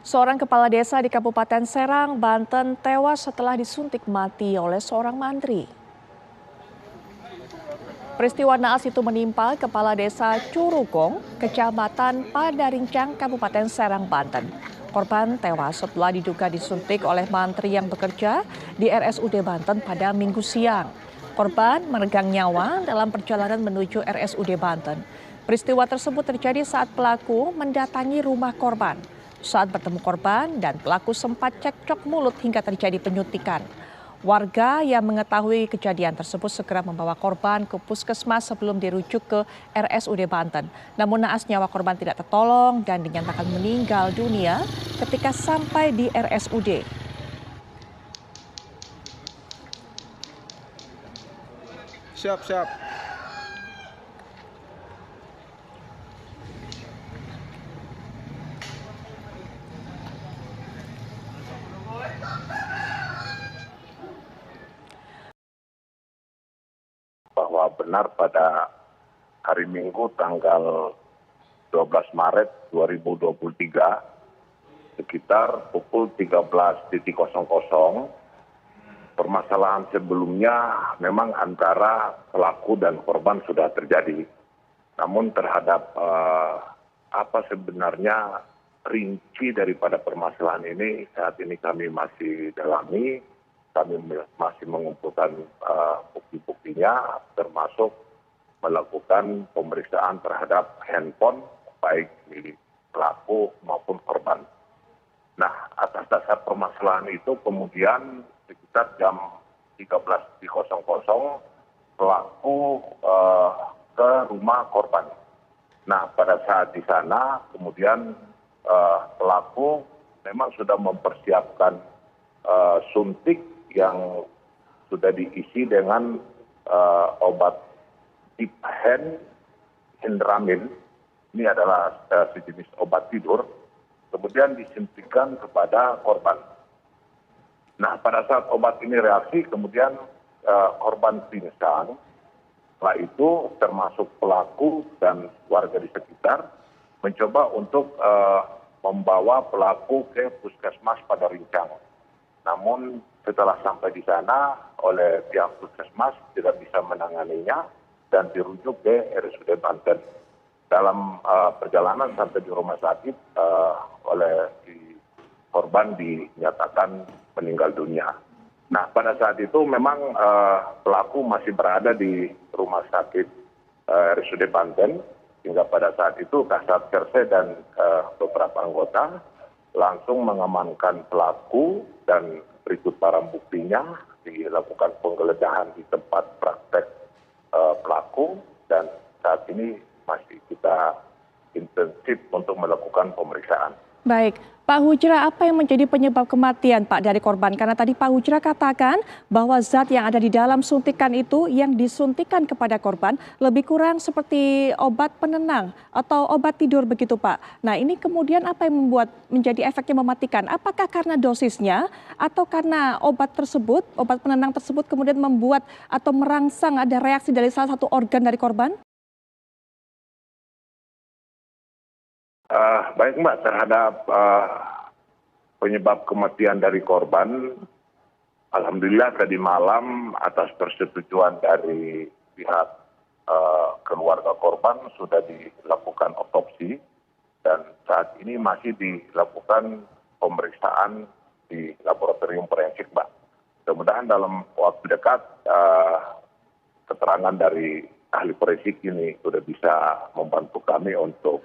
Seorang kepala desa di Kabupaten Serang, Banten tewas setelah disuntik mati oleh seorang mantri. Peristiwa naas itu menimpa Kepala Desa Curugong, Kecamatan Padarincang, Kabupaten Serang, Banten. Korban tewas setelah diduga disuntik oleh mantri yang bekerja di RSUD Banten pada Minggu siang. Korban meregang nyawa dalam perjalanan menuju RSUD Banten. Peristiwa tersebut terjadi saat pelaku mendatangi rumah korban. Saat bertemu korban dan pelaku sempat cekcok mulut hingga terjadi penyuntikan. Warga yang mengetahui kejadian tersebut segera membawa korban ke puskesmas sebelum dirujuk ke RSUD Banten. Namun naas nyawa korban tidak tertolong dan dinyatakan meninggal dunia ketika sampai di RSUD. Siap. Bahwa benar pada hari Minggu tanggal 12 Maret 2023 sekitar pukul 13.00 permasalahan sebelumnya memang antara pelaku dan korban sudah terjadi. Namun terhadap apa sebenarnya rinci daripada permasalahan ini saat ini kami masih dalami. Kami masih mengumpulkan bukti-buktinya, termasuk melakukan pemeriksaan terhadap handphone baik milik pelaku maupun korban. Nah, atas dasar permasalahan itu kemudian sekitar jam 13.00 pelaku ke rumah korban. Nah, pada saat di sana kemudian pelaku memang sudah mempersiapkan suntik yang sudah diisi dengan obat tip Hendramin. Ini adalah sejenis obat tidur, kemudian disuntikkan kepada korban. Nah, pada saat obat ini reaksi, kemudian korban pingsan. Setelah itu termasuk pelaku dan warga di sekitar mencoba untuk membawa pelaku ke puskesmas Padarincang. Namun setelah sampai di sana oleh pihak puskesmas tidak bisa menanganinya dan dirujuk ke RSUD Banten. Dalam perjalanan sampai di rumah sakit oleh korban dinyatakan meninggal dunia. Nah, pada saat itu memang pelaku masih berada di rumah sakit RSUD Banten, hingga pada saat itu Kasat Kerse dan beberapa anggota langsung mengamankan pelaku dan berikut barang buktinya, dilakukan penggeledahan di tempat praktek pelaku, dan saat ini masih kita intensif untuk melakukan pemeriksaan. Baik, Pak Hujra, apa yang menjadi penyebab kematian Pak dari korban? Karena tadi Pak Hujra katakan bahwa zat yang ada di dalam suntikan itu yang disuntikan kepada korban lebih kurang seperti obat penenang atau obat tidur begitu Pak. Nah, ini kemudian apa yang membuat menjadi efeknya mematikan? Apakah karena dosisnya atau karena obat tersebut, obat penenang tersebut kemudian membuat atau merangsang ada reaksi dari salah satu organ dari korban? Baik Mbak, terhadap penyebab kematian dari korban, alhamdulillah tadi malam atas persetujuan dari pihak keluarga korban sudah dilakukan otopsi dan saat ini masih dilakukan pemeriksaan di laboratorium forensik Mbak. Mudah-mudahan dalam waktu dekat keterangan dari ahli forensik ini sudah bisa membantu kami untuk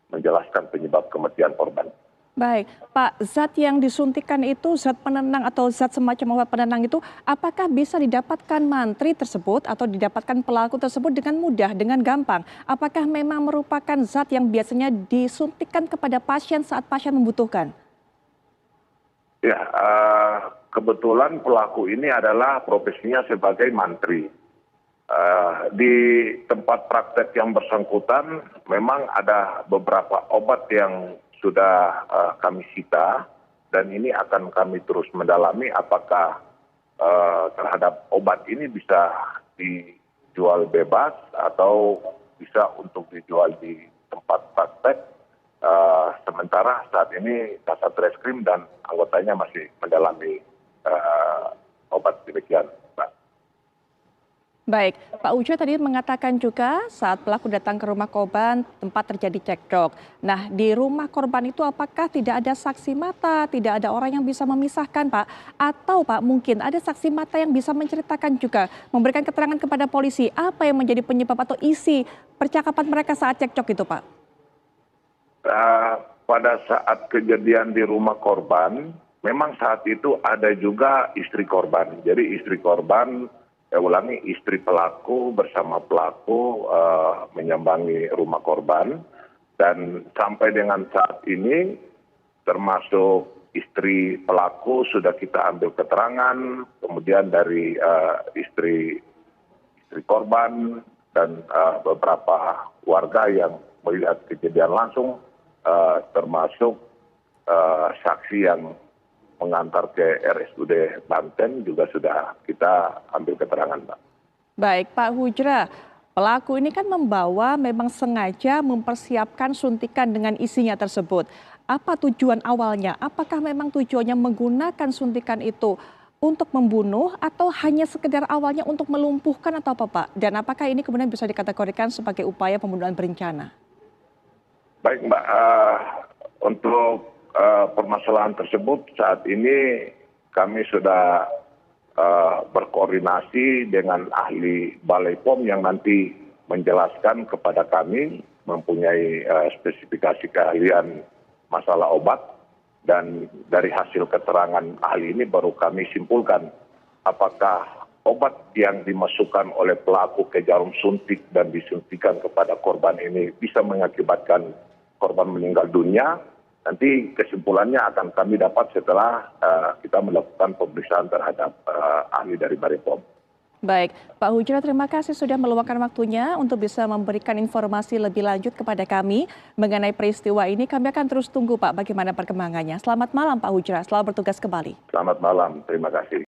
menjelaskan penyebab kematian korban. Baik, Pak, zat yang disuntikan itu, zat penenang atau zat semacam obat penenang itu, apakah bisa didapatkan mantri tersebut atau didapatkan pelaku tersebut dengan mudah, dengan gampang? Apakah memang merupakan zat yang biasanya disuntikan kepada pasien saat pasien membutuhkan? Ya, kebetulan pelaku ini adalah profesinya sebagai mantri. Di tempat praktek yang bersangkutan memang ada beberapa obat yang sudah kami sita dan ini akan kami terus mendalami apakah terhadap obat ini bisa dijual bebas atau bisa untuk dijual di tempat praktek Sementara saat ini Kasat Reskrim dan anggotanya masih mendalami obat demikian, Mbak. Baik, Pak Ujo tadi mengatakan juga saat pelaku datang ke rumah korban tempat terjadi cekcok. Nah, di rumah korban itu apakah tidak ada saksi mata, tidak ada orang yang bisa memisahkan, Pak? Atau Pak mungkin ada saksi mata yang bisa menceritakan juga, memberikan keterangan kepada polisi apa yang menjadi penyebab atau isi percakapan mereka saat cekcok itu, Pak? Pada saat kejadian di rumah korban, memang saat itu ada juga istri korban. Jadi istri korban, istri pelaku bersama pelaku menyambangi rumah korban. Dan sampai dengan saat ini, termasuk istri pelaku sudah kita ambil keterangan, kemudian dari istri korban dan beberapa warga yang melihat kejadian langsung, termasuk saksi yang mengantar ke RSUD Banten juga sudah kita ambil keterangan, Mbak. Baik, Pak Hujra, pelaku ini kan memang sengaja mempersiapkan suntikan dengan isinya tersebut. Apa tujuan awalnya? Apakah memang tujuannya menggunakan suntikan itu untuk membunuh atau hanya sekedar awalnya untuk melumpuhkan atau apa, Pak? Dan apakah ini kemudian bisa dikategorikan sebagai upaya pembunuhan berencana? Baik, Mbak, untuk permasalahan tersebut saat ini kami sudah berkoordinasi dengan ahli Balai POM yang nanti menjelaskan kepada kami mempunyai spesifikasi keahlian masalah obat, dan dari hasil keterangan ahli ini baru kami simpulkan apakah obat yang dimasukkan oleh pelaku ke jarum suntik dan disuntikan kepada korban ini bisa mengakibatkan korban meninggal dunia. Nanti kesimpulannya akan kami dapat setelah kita melakukan pemeriksaan terhadap ahli dari Balai POM. Baik, Pak Hujra, terima kasih sudah meluangkan waktunya untuk bisa memberikan informasi lebih lanjut kepada kami mengenai peristiwa ini. Kami akan terus tunggu, Pak, bagaimana perkembangannya. Selamat malam, Pak Hujra. Selamat bertugas kembali. Selamat malam, terima kasih.